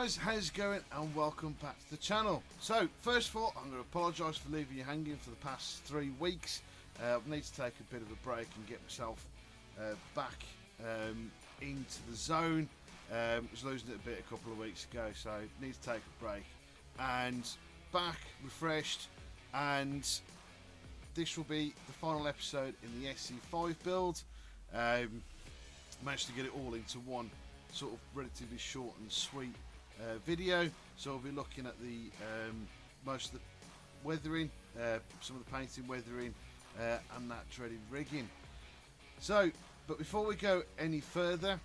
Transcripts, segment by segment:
guys, how's it going, and welcome back to the channel. So first of all, I'm going to apologise for leaving you hanging for the past 3 weeks. I need to take a bit of a break and get myself back into the zone. I was losing it a bit a couple of weeks ago, so I need to take a break and back refreshed, and this will be the final episode in the SE5 build. Managed to get it all into one sort of relatively short and sweet video, so we'll be looking at the most of the weathering, some of the painting, weathering, and that dreaded rigging. So, but before we go any further,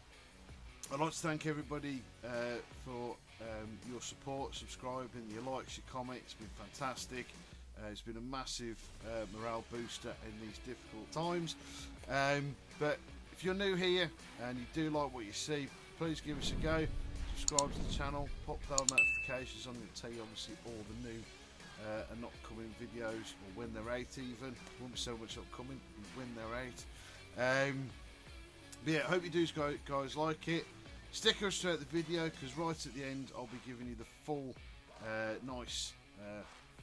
I'd like to thank everybody for your support, subscribing, your likes, your comments. It's been fantastic. It's been a massive morale booster in these difficult times. But if you're new here and you do like what you see, please give us a go. Subscribe to the channel, pop bell notifications on. It'll tell you obviously all the new and upcoming videos, or when they're out even. Won't be so much upcoming, when they're out. But yeah, I hope you do guys like it. Stick us throughout the video, because right at the end I'll be giving you the full nice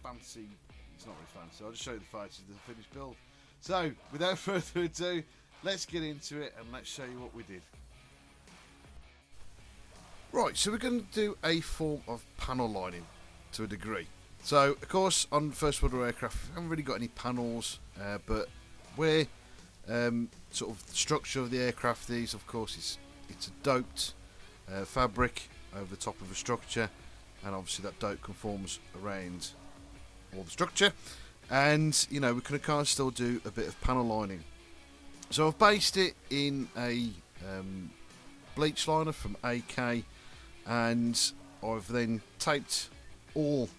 fancy, it's not really fancy, I'll just show you the photos of the finished build. So without further ado, let's get into it and let's show you what we did. Right, so we're going to do a form of panel lining to a degree. So of course on first order aircraft we haven't really got any panels, but where sort of the structure of the aircraft is, of course it's a doped fabric over the top of a structure, and obviously that dope conforms around all the structure, and you know we can kind of still do a bit of panel lining. So I've based it in a bleach liner from AK, and I've then taped all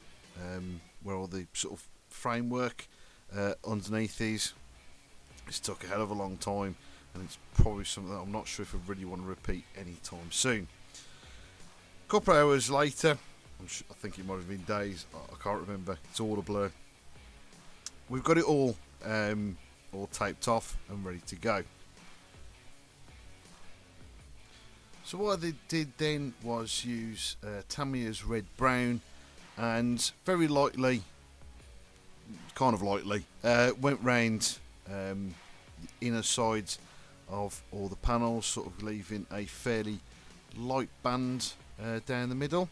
where all the sort of framework underneath is. It's took a hell of a long time, and it's probably something that I'm not sure if I really want to repeat anytime soon. A couple of hours later, I think it might have been days, I can't remember, it's all a blur. We've got it all taped off and ready to go. So what I did then was use Tamiya's red brown, and very lightly, kind of lightly, went round the inner sides of all the panels, sort of leaving a fairly light band down the middle.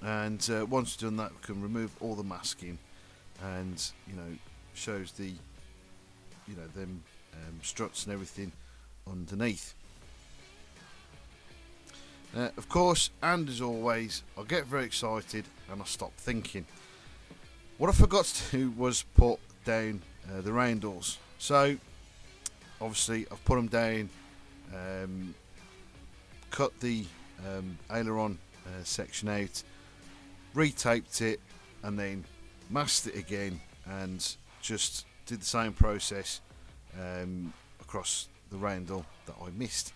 And once we've done that, we can remove all the masking, and shows the them struts and everything underneath. Of course, and as always, I get very excited and I stop thinking. What I forgot to do was put down the roundels. So obviously I've put them down, cut the aileron section out, retaped it, and then masked it again, and just did the same process across the roundel that I missed.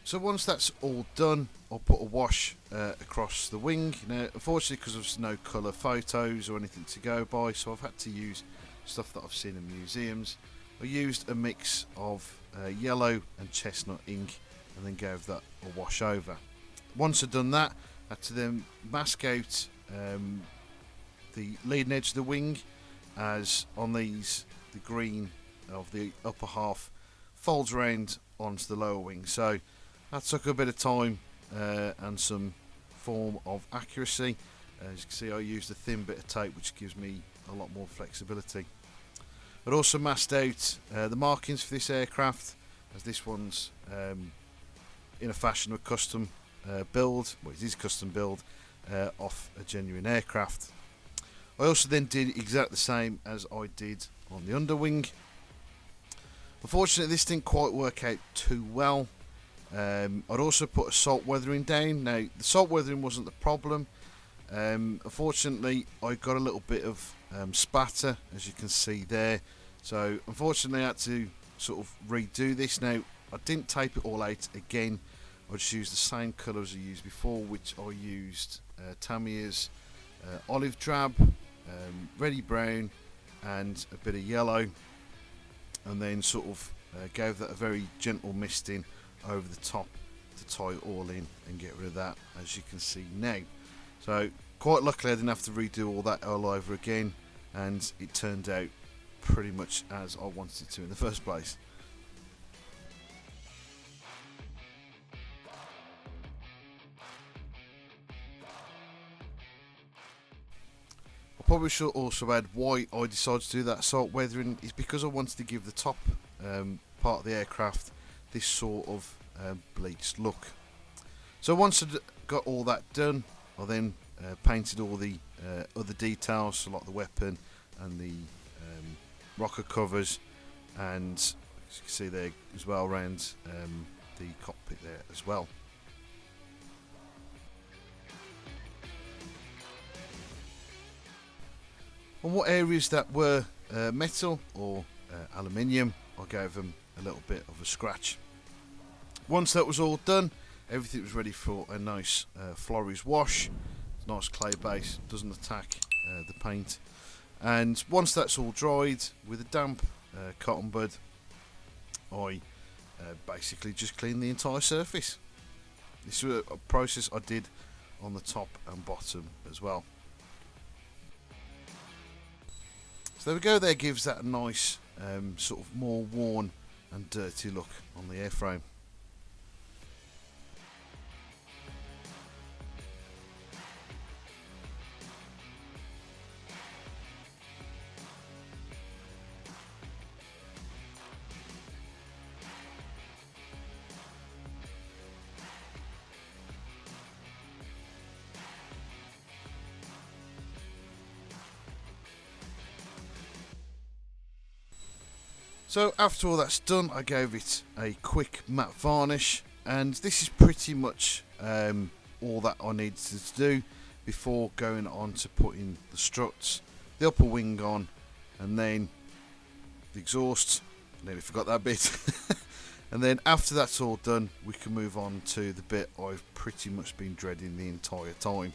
So once that's all done, I'll put a wash across the wing. Now, unfortunately, because there's no colour photos or anything to go by, so I've had to use stuff that I've seen in museums. I used a mix of yellow and chestnut ink, and then gave that a wash over. Once I've done that, I had to then mask out the leading edge of the wing, as on these, the green of the upper half folds around onto the lower wing. So that took a bit of time and some form of accuracy. As you can see, I used a thin bit of tape, which gives me a lot more flexibility. I'd also masked out the markings for this aircraft, as this one's in a fashion of custom build. Well, it is custom build off a genuine aircraft. I also then did exactly the same as I did on the underwing. Unfortunately, this didn't quite work out too well. I'd also put a salt weathering down. Now, the salt weathering wasn't the problem. Unfortunately, I got a little bit of spatter, as you can see there. So, unfortunately, I had to sort of redo this. Now, I didn't tape it all out again. I just used the same colours I used before, which I used Tamiya's olive drab, reddy brown and a bit of yellow, and then sort of gave that a very gentle misting over the top to tie it all in and get rid of that, as you can see now. So quite luckily I didn't have to redo all that all over again, and it turned out pretty much as I wanted it to in the first place. Probably should also add why I decided to do that salt weathering is because I wanted to give the top part of the aircraft this sort of bleached look. So once I got all that done, I then painted all the other details, so like the weapon and the rocker covers, and as you can see there as well around the cockpit there as well. On what areas that were metal or aluminium, I gave them a little bit of a scratch. Once that was all done, everything was ready for a nice Flores wash. Nice clay base, doesn't attack the paint. And once that's all dried with a damp cotton bud, I basically just cleaned the entire surface. This was a process I did on the top and bottom as well. So there we go, there gives that a nice sort of more worn and dirty look on the airframe. So after all that's done, I gave it a quick matte varnish, and this is pretty much all that I needed to do before going on to putting the struts, the upper wing on, and then the exhaust. I nearly forgot that bit. And then after that's all done, we can move on to the bit I've pretty much been dreading the entire time.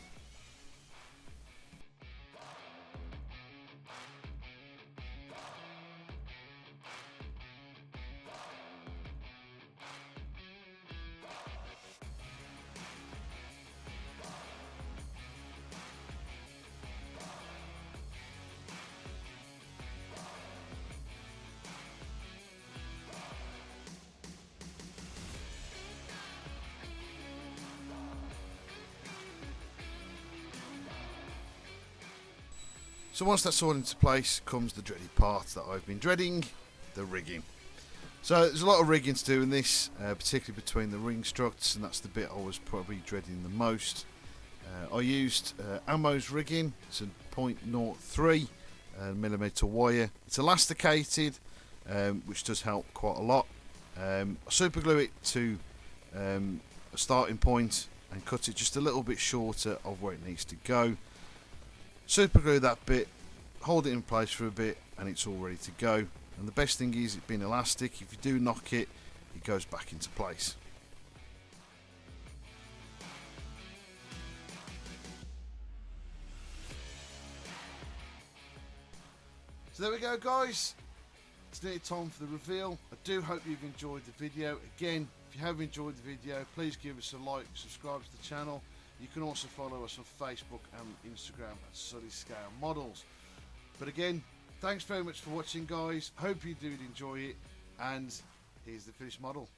So once that's all into place, comes the dreaded part that I've been dreading, the rigging. So there's a lot of rigging to do in this, particularly between the ring struts, and that's the bit I was probably dreading the most. I used Ammo's rigging. It's a 0.03 millimeter wire. It's elasticated, which does help quite a lot. I super glue it to a starting point and cut it just a little bit shorter of where it needs to go. Super glue that bit, hold it in place for a bit, and it's all ready to go. And the best thing is it being elastic. If you do knock it, it goes back into place. So there we go, guys. It's nearly time for the reveal. I do hope you've enjoyed the video. Again, if you have enjoyed the video, please give us a like, subscribe to the channel. You can also follow us on Facebook and Instagram at Sully Scale Models. But again, thanks very much for watching, guys. Hope you did enjoy it, and here's the finished model.